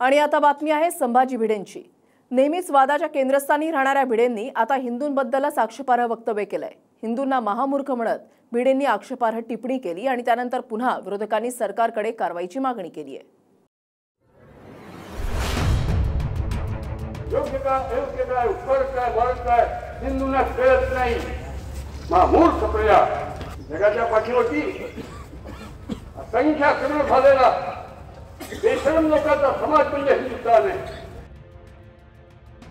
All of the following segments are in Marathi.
आणि आता बातमी आहे संभाजी भिडेंची। नेहमीच वादाच्या केंद्रस्थानी राहणाऱ्या भिडेंनी आता हिंदूंबद्दलच आक्षेपार्ह वक्तव्य केलंय। हिंदूंना महामूर्ख म्हणत भिडेंनी आक्षेपार्ह टिप्पणी केली आणि त्यानंतर पुन्हा विरोधकांनी सरकारकडे कारवाईची मागणी केली आहे। हिंदूंना कळत नाही, महामूर्ख प्रजा जगाच्या पाठीवरती असंख्य करोड झालेला बेशरम लोकांचा समाज म्हणजे हिंदुस्थान आहे।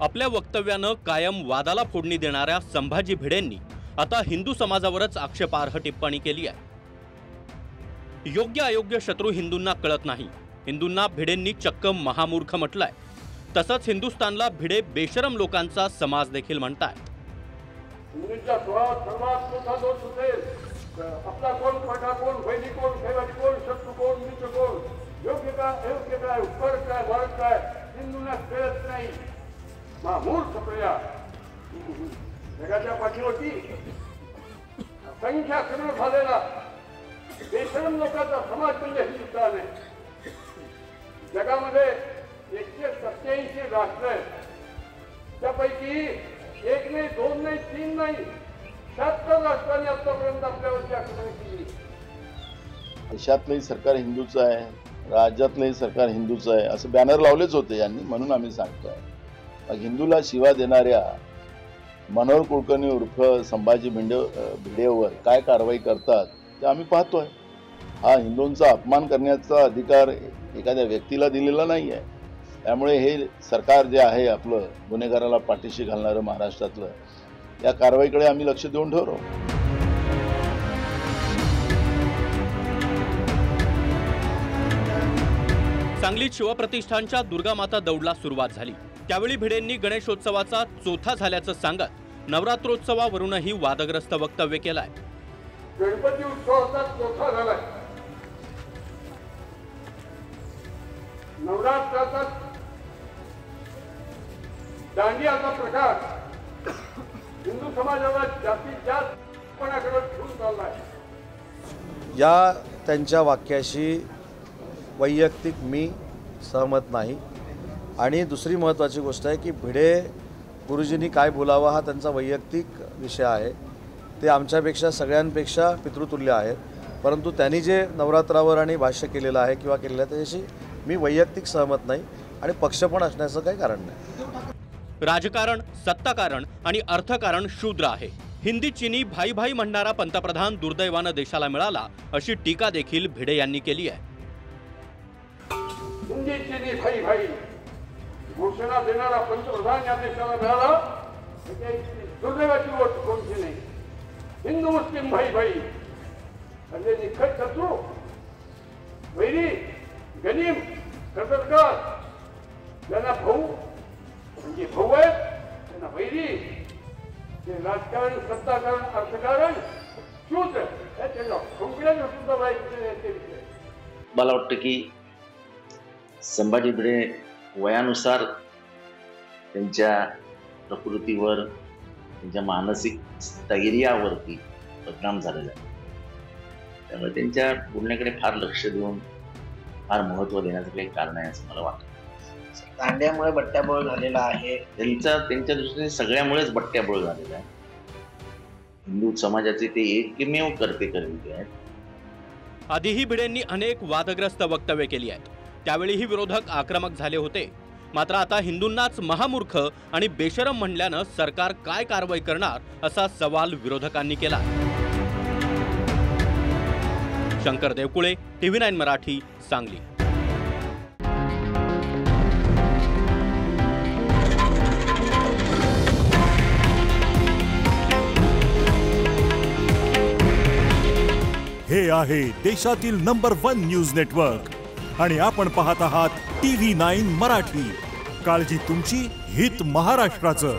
आपल्या वक्तव्यानं कायम वादाला फोडणी देणाऱ्या संभाजी भिडेंनी आता हिंदू समाजावरच आक्षेपार्ह टिप्पणी केली आहे। योग्य अयोग्य शत्रू हिंदूंना कळत नाही, हिंदूंना भिडेंनी चक्क महामूर्ख म्हटलंय। तसंच हिंदुस्थानला भिडे बेशरम लोकांचा समाज देखील म्हणतात। हिंदूंच्या स्वभावात सर्वात मोठा दोष असेल आपला कोण पाठा कोण वैदिक कोण खेळाडी कोण शत्रू कोण मित्र कोण, योग्य काय अयोग्य काय उत्तर काय भारत काय हिंदूंना कळत नाही, महामूर्ख प्रजा जगाच्या पाठीवरती असंख्य करोड झालेला बेशरम लोकांचा समाज म्हणजे हिंदुस्थान आहे। जगामध्ये 187 राष्ट्र आहेत, त्यापैकी एक नाही दोन नाही तीन नाही 76 राष्ट्रांनी आतापर्यंत आपल्यावरची आक्रमण केली। देशातलंही सरकार हिंदूचं आहे, राज्यातलंही सरकार हिंदूचं आहे असं बॅनर लावलेच होते यांनी, म्हणून आम्ही सांगतोय हिंदूला शिवा देणाऱ्या मनोहर कुलकर्णी उर्फ संभाजी भिडेवर काय कारवाई करतात ते आम्ही पाहतोय। हा हिंदूंचा अपमान करण्याचा अधिकार एखाद्या व्यक्तीला दिलेला नाही आहे, त्यामुळे हे सरकार जे आहे आपलं गुन्हेगाराला पाठीशी घालणारं महाराष्ट्रातलं, या कारवाईकडे आम्ही लक्ष देऊन ठेवतो। सांगलीत शिवप्रतिष्ठानच्या दुर्गामाता दौडला सुरुवात झाली। त्यावेळी भिडेंनी गणेशोत्सवाचा चौथा झाल्याचं सांगत नवरात्रोत्सवावरूनही वादग्रस्त वक्तव्य केलंय। गणपती उत्सवाचा चौथा झालाय, नवरात्राचा दांडियाचा प्रकार हिंदू समाजाला जास्तीत जास्त पणाकडे घेऊन चाललाय। या त्यांच्या वाक्याशी वैयक्तिक मी सहमत नाही। आणि दुसरी महत्त्वाची गोष्ट आहे की भिडे गुरुजींनी काय बोलावं हा त्यांचा वैयक्तिक विषय आहे, ते आमच्यापेक्षा सगळ्यांपेक्षा पितृतुल्य आहेत, परंतु त्यांनी जे नवरात्रावर आणि भाष्य केलेलं आहे किंवा केलेलं आहे त्याच्याशी मी वैयक्तिक सहमत नाही आणि पक्ष पण असण्याचं काही कारण नाही। राजकारण, सत्ताकारण आणि अर्थकारण शूद्र आहे। हिंदी चीनी भाई भाई म्हणणारा पंतप्रधान दुर्दैवानं देशाला मिळाला अशी टीका देखील भिडे यांनी केली आहे। हिंदी चीनी भाई भाई घोषणा देणारा पंतप्रधान या देशाला मिळाला दुर्दैवाची गोष्ट कोणती नाही। हिंदू मुस्लिम भाई भाई म्हणजे निखट शत्रू, वैरी, गनीम, कर्तृत्वकार, ज्यांना भाऊ म्हणजे भाऊ आहेत त्यांना वैरी, ते राजकारण, सत्ताकारण, अर्थकारण शूद्र मला वाटतं की संभाजी भिडे वयानुसार त्यांच्या प्रकृतीवर, त्यांच्या मानसिक स्थैर्यावरती परिणाम झालेला आहे, त्यामुळे त्यांच्या बोलण्याकडे फार लक्ष देऊन फार महत्त्व देण्याचं काही कारण आहे असं मला वाटतं। दांड्यामुळे बट्ट्याबोळ झालेला आहे, त्यांच्या दृष्टीने सगळ्यामुळेच बट्ट्याबोळ झालेला आहे। हिंदू समाजाचे ते एकमेव करते आहेत। आधीही भिडेंनी अनेक वादग्रस्त वक्तव्य केली आहेत, त्यावेळीही विरोधक आक्रमक झाले होते। मात्र आता हिंदूंनाच महामूर्ख आणि बेशरम म्हणल्यानं सरकार काय कारवाई करणार असा सवाल विरोधकांनी केला। शंकर देवकुळे, TV9 मराठी, सांगली। हे आहे देशातील नंबर 1 न्यूज नेटवर्क आणि आपण पाहत आहात TV9 मराठी। काळजी तुमची, हित महाराष्ट्राचं।